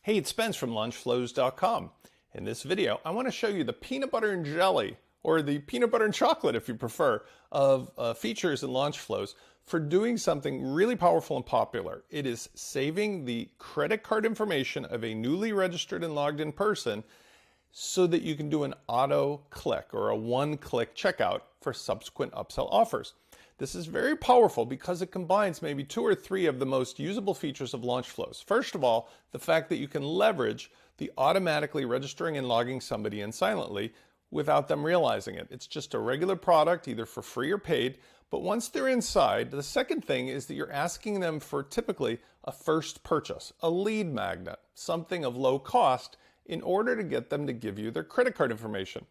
Hey, it's Spence from LaunchFlows.com. In this video, I want to show you the peanut butter and jelly, or the peanut butter and chocolate if you prefer, of features in LaunchFlows for doing something really powerful and popular. It is saving the credit card information of a newly registered and logged in person so that you can do an auto click or a one-click checkout for subsequent upsell offers. This is very powerful because it combines maybe 2 or 3 of the most usable features of LaunchFlows. First of all, the fact that you can leverage the automatically registering and logging somebody in silently without them realizing it. It's just a regular product, either for free or paid, but once they're inside, the second thing is that you're asking them for typically a first purchase, a lead magnet, something of low cost in order to get them to give you their credit card information.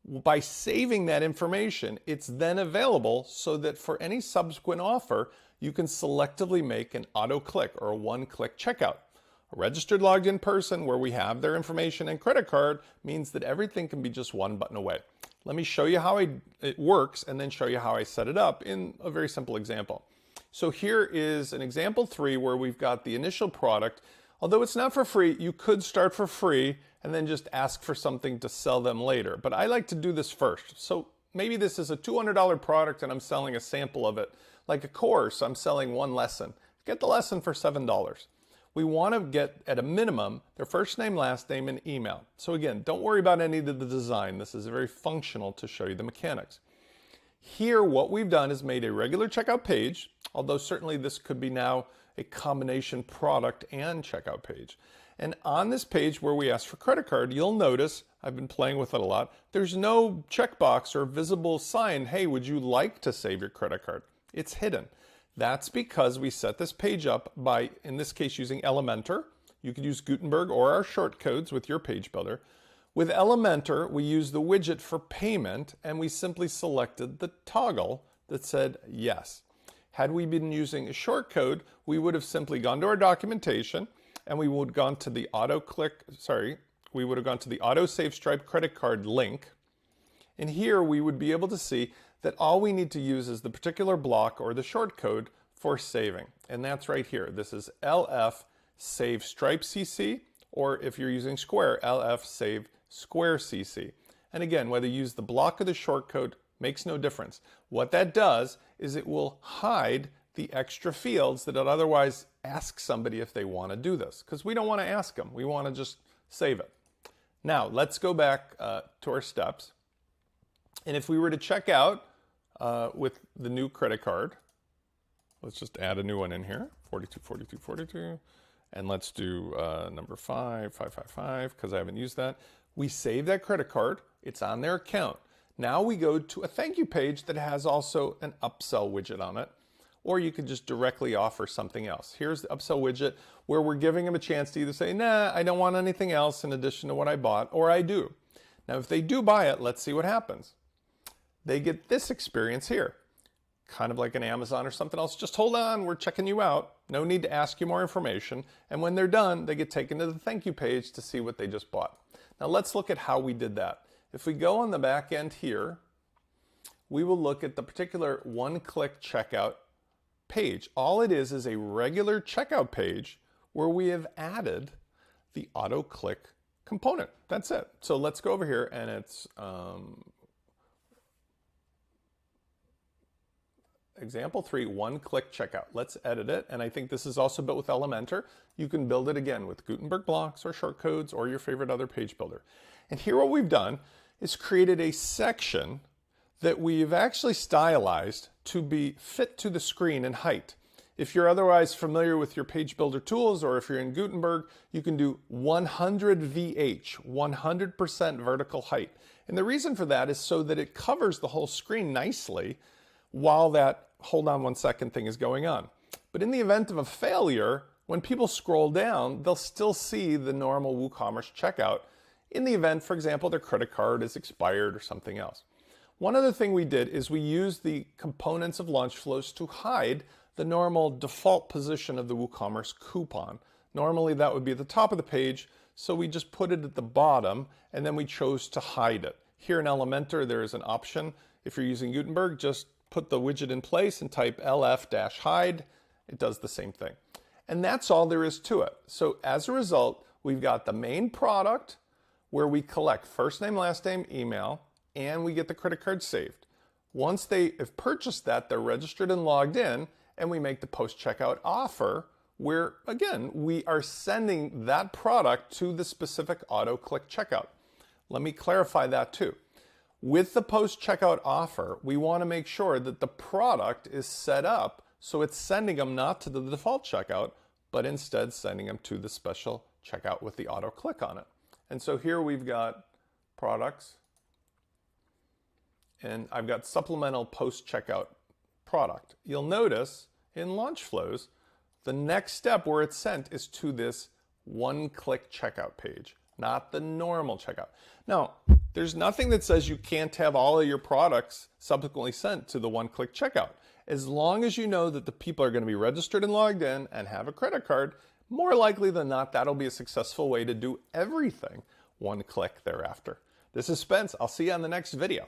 By saving that information, it's then available so that for any subsequent offer, you can selectively make an auto click or a one-click checkout. A registered logged in person where we have their information and credit card means that everything can be just one button away. Let me show you how it works and then show you how I set it up in a very simple example. So here is an example 3 where we've got the initial product. Although it's not for free, you could start for free and then just ask for something to sell them later. But I like to do this first. So maybe this is a $200 product and I'm selling a sample of it. Like a course, I'm selling one lesson. Get the lesson for $7. We want to get, at a minimum, their first name, last name, and email. So again, don't worry about any of the design. This is very functional to show you the mechanics. Here, what we've done is made a regular checkout page, although certainly this could be now a combination product and checkout page. And on this page where we ask for credit card, you'll notice, I've been playing with it a lot, there's no checkbox or visible sign, hey, would you like to save your credit card? It's hidden. That's because we set this page up by, in this case, using Elementor. You could use Gutenberg or our shortcodes with your page builder. With Elementor, we use the widget for payment, and we simply selected the toggle that said yes. Had we been using a shortcode, we would have simply gone to our documentation and we would have gone to the we would have gone to the auto save Stripe credit card link. And here we would be able to see that all we need to use is the particular block or the shortcode for saving. And that's right here. This is LF save Stripe CC, or if you're using Square, LF save Square CC. And again, whether you use the block or the shortcode makes no difference. What that does is it will hide the extra fields that it otherwise asks somebody if they want to do this, because we don't want to ask them. We want to just save it. Now, let's go back to our steps. And if we were to check out with the new credit card, let's just add a new one in here, 42, 42, 42. And let's do number 5, 555, because I haven't used that. We save that credit card. It's on their account. Now we go to a thank you page that has also an upsell widget on it, or you could just directly offer something else. Here's the upsell widget where we're giving them a chance to either say, nah, I don't want anything else in addition to what I bought, or I do. Now, if they do buy it, let's see what happens. They get this experience here, kind of like an Amazon or something else. Just hold on, we're checking you out. No need to ask you more information. And when they're done, they get taken to the thank you page to see what they just bought. Now let's look at how we did that. If we go on the back end here, we will look at the particular one-click checkout page. All it is a regular checkout page where we have added the auto-click component. That's it. So let's go over here, and it's example 3, one-click checkout. Let's edit it, and I think this is also built with Elementor. You can build it again with Gutenberg blocks or shortcodes or your favorite other page builder. And here what we've done is created a section that we've actually stylized to be fit to the screen in height. If you're otherwise familiar with your page builder tools, or if you're in Gutenberg, you can do 100 VH, 100% vertical height. And the reason for that is so that it covers the whole screen nicely while that hold on one second thing is going on. But in the event of a failure, when people scroll down, they'll still see the normal WooCommerce checkout in the event, for example, their credit card is expired or something else. One other thing we did is we used the components of LaunchFlows to hide the normal default position of the WooCommerce coupon. Normally that would be at the top of the page, so we just put it at the bottom and then we chose to hide it. Here in Elementor, there is an option. If you're using Gutenberg, just put the widget in place and type lf-hide. It does the same thing. And that's all there is to it. So as a result, we've got the main product where we collect first name, last name, email, and we get the credit card saved. Once they have purchased that, they're registered and logged in, and we make the post-checkout offer where, again, we are sending that product to the specific auto-click checkout. Let me clarify that too. With the post-checkout offer, we want to make sure that the product is set up so it's sending them not to the default checkout, but instead sending them to the special checkout with the auto-click on it. And so here we've got products, and I've got supplemental post-checkout product. You'll notice in LaunchFlows, the next step where it's sent is to this one-click checkout page, not the normal checkout. Now, there's nothing that says you can't have all of your products subsequently sent to the one-click checkout. As long as you know that the people are going to be registered and logged in and have a credit card, more likely than not, that'll be a successful way to do everything one click thereafter. This is Spence. I'll see you on the next video.